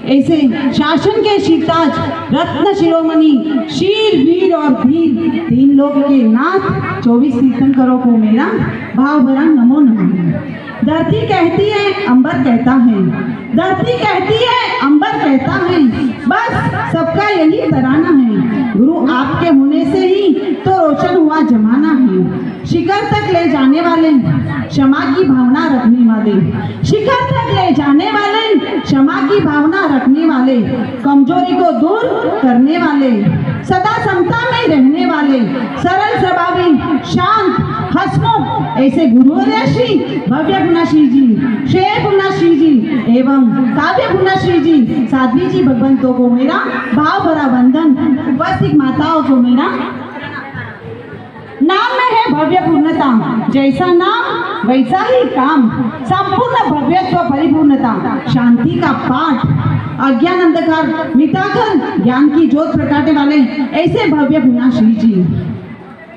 ऐसे शासन के शीताज रत्न शिरोमणि शीर वीर और धीर तीन लोग के नाथ 24 तीर्थंकरों को मेरा भाव भरा नमो नमः। धरती कहती है अंबर कहता है, धरती कहती है अंबर कहता है, बस सबका यही तराना है। गुरु आपके होने से ही तो रोशन हुआ जमाना है। शिखर तक ले जाने वाले क्षमा की भावना रखने वाले, शिखर तक ले जाने वाले क्षमा की भावना रखने वाले, कमजोरी को दूर करने वाले, सदा समता में रहने वाले, सरल स्वभावी शांत हंसमुख ऐसे गुरुवर्य श्री भव्य गुणाश्री जी, श्रेय गुणाश्री जी एवं काव्य गुणाश्री जी साध्वी जी भगवंतों को मेरा भाव भरा वंदन। उपस्थित माताओं को मेरा नाम में है भव्य पूर्णता, जैसा नाम वैसा ही काम, संपूर्ण भव्यत्व परिपूर्णता, शांति का पाठ, अज्ञान अंधकार मिटाकर ज्ञान की ज्योत प्रकाशने वाले ऐसे भव्य गुणाश्री जी।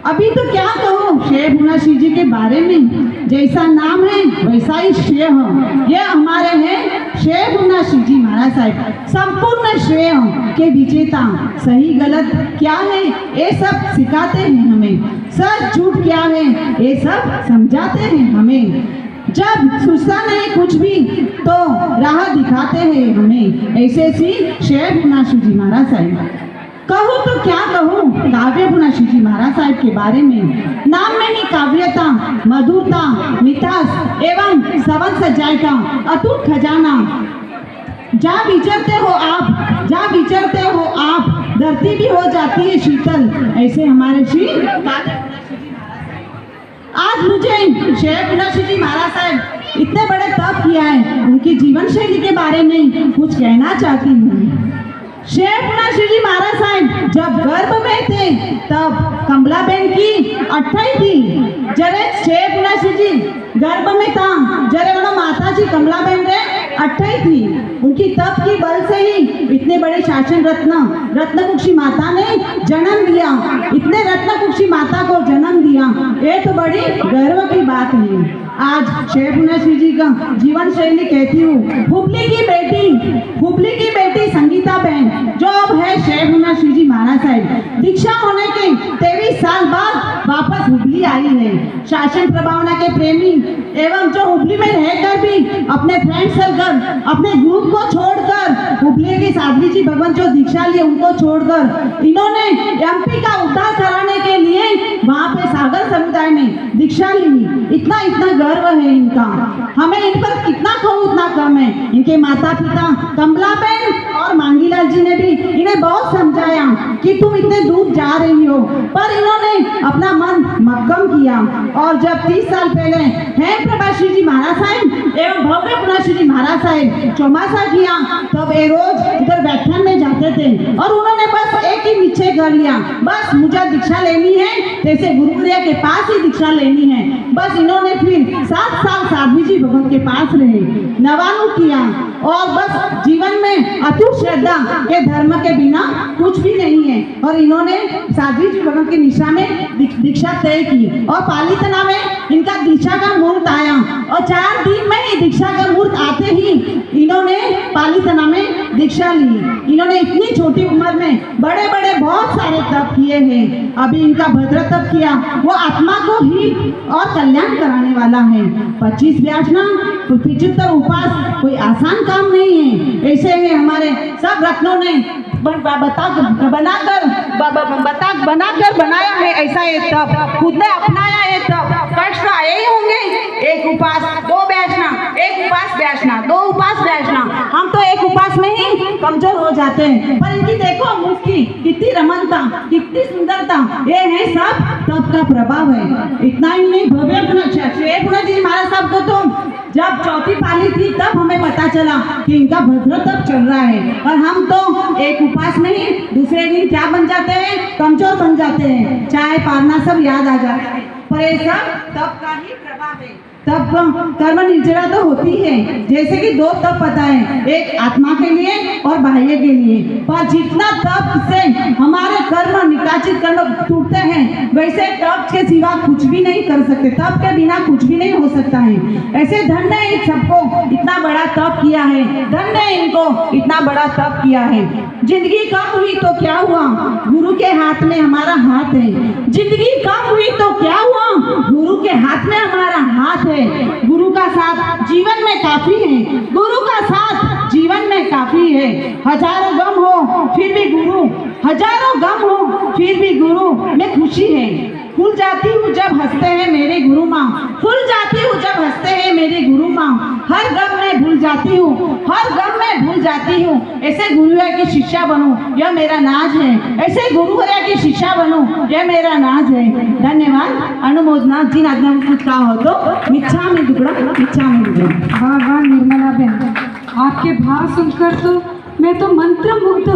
अभी तो क्या कहूँ श्रेय गुणाश्री जी के बारे में, जैसा नाम है वैसा ही श्रेय हो। ये हमारे हैं श्रेय गुणाश्री जी महाराज साहब, संपूर्ण श्रेय के विजेता। सही गलत क्या है ये सब सिखाते हैं हमें, सच झूठ क्या है ये सब समझाते हैं हमें। जब सोचता नहीं कुछ भी तो राह दिखाते हैं हमें, ऐसे सी श्रेय गुणाश्री जी महाराज साहब। कहूँ तो क्या कहूँ काव्य गुणाश्री जी महाराज साहब के बारे में। नाम में ही काव्यता, मधुरता, मिठास एवं सवन सजाए का अटूट खजाना। जहाँ विचरते हो आप, जहाँ विचरते हो आप, धरती भी हो जाती है शीतल, ऐसे हमारे श्री आज मुझे श्रेय गुणाश्री जी महाराज साहब इतने बड़े तप किया है, उनकी जीवन शैली के बारे में कुछ कहना चाहती हूँ। श्रेय गुणाश्री जी महाराज साहब जब गर्भ में थे तब कमलाबेन की 28 थी। जरे श्रेय गुणाश्री जी गर्भ में था, जरे वो माता जी कमलाबेन रे 28 थी। उनकी तप की बल से ही इतने बड़े शासन रत्न कुक्षी माता ने जन्म दिया, इतने रत्न कुक्षी माता को जन्म दिया, ये तो बड़ी गर्व की बात है। आज श्रेय गुणाश्री जी का जीवन शैली कहती हूँ। हुबली की बेटी संगीता बहन जो अब है श्रेय गुणाश्री जी महाराज साहब, दीक्षा होने के 23 साल बाद वापस हुबली आई है। शासन प्रभावना के प्रेमी एवं जो हुबली में रहकर भी अपने फ्रेंड सर्कल, अपने ग्रुप को छोड़कर हुबली के साध्वी जी भगवान जो दीक्षा लिए उनको छोड़कर इन्होंने एमपी का उद्धार कराने के लिए वहाँ पे सागर समुदाय में दीक्षा ली। इतना गर्व है इनका, हमें इन पर कितना कहूँ उतना कम है। इनके माता पिता कमलाबेन और मांगीलाल जी ने भी इन्हें बहुत समझाया कि तुम इतने दूर जा रही हो, पर इन्होंने अपना मन मक्कम किया। और जब 30 साल पहले हेम प्रभाश्री जी महाराज साहब एवं भव्य गुणाश्री जी महाराज साहब चौमासा किया, तब ये रोज इधर व्याख्यान में जाते थे और उन्होंने बस एक ही निश्चय कर लिया, बस मुझे दीक्षा लेनी है, जैसे गुरुकुलिया के पास ही दीक्षा लेनी है। बस इन्होंने फिर 7 साल साध्वी जी भगवान के पास रहे, नवानु किया और बस जीवन में अतुट श्रद्धा के धर्म के बिना कुछ भी नहीं है। और इन्होंने साध्वी जी भगवान की निशा में दीक्षा तय की और पालीतना में इनका दीक्षा का मुहूर्त आया और 4 दिन में ही दीक्षा का मुहूर्त आते ही इन्होंने पालीतना में दीक्षा ली। इन्होंने इतनी छोटी उम्र में बड़े बड़े बहुत सारे तप किए हैं। अभी इनका भद्र तप किया, वो आत्मा को ही और कल्याण कराने वाला है। 25 व्यासना, 75 उपास कोई आसान काम नहीं है। ऐसे ही हमारे सब रत्नों ने बनाकर बनाया है ऐसा ये तप, खुद ने अपनाया ये तप। कष्ट आए ही होंगे, एक उपास 2 व्यासना, एक उपास व्यासना, 2 उपास व्यासना, हम तो एक उपास में ही कमजोर हो जाते हैं। पर इनकी देखो मुख की कितनी रमणता, कितनी सुंदरता, ये है सब तप का प्रभाव है। इतना ही नहीं, भव्य श्रेय गुणाश्री जी महाराज साहब को तो जब चौथी पाली थी तब हमें पता चला कि इनका भद्र तप चल रहा है, और हम तो एक उपास में ही दूसरे दिन क्या बन जाते हैं, कमजोर बन जाते हैं, चाय पारना सब याद आ जाता है। पर ये सब तप का ही प्रभाव है। तब कर्म निर्जरा तो होती है, जैसे कि दो तप बताए, एक आत्मा के लिए और बाह्य के लिए। पर जितना तप से हमारे कर्म निकाचित कर्म टूटते हैं, वैसे तप के सिवा कुछ भी नहीं कर सकते, तप के बिना कुछ भी नहीं हो सकता है। ऐसे धन्य है इन सबको इतना बड़ा तप किया है, धन्य है इनको इतना बड़ा तप किया है। जिंदगी कम हुई तो क्या हुआ, गुरु के हाथ में हमारा हाथ है। जिंदगी कम हुई तो क्या हुआ, गुरु के हाथ में हमारा हाथ है। गुरु का साथ जीवन में काफी है, गुरु का साथ जीवन में काफी है। हजारों गम हो फिर भी गुरु, हजारों गम हो फिर भी गुरु में खुशी है। खुल जाती हूँ जब हंसते हैं मेरे गुरु माँ, खुल जाती हूँ जब हंसते हैं मेरे गुरु माँ। हर गम में भूल जाती हूँ, हर गम में भूल जाती हूँ। ऐसे गुरुया की शिष्या बनूं यह मेरा नाज है, ऐसे गुरुया की शिष्या बनूं यह मेरा नाज है। धन्यवाद, अनुमोदना। जिन आज्ञा में कुछ कहा हो तो मिच्छा में दुगड़ा, मिच्छा में दुगड़ा। वाह वाह निर्मला बहन, आपके भाव सुनकर तो मैं तो मंत्रमुग्ध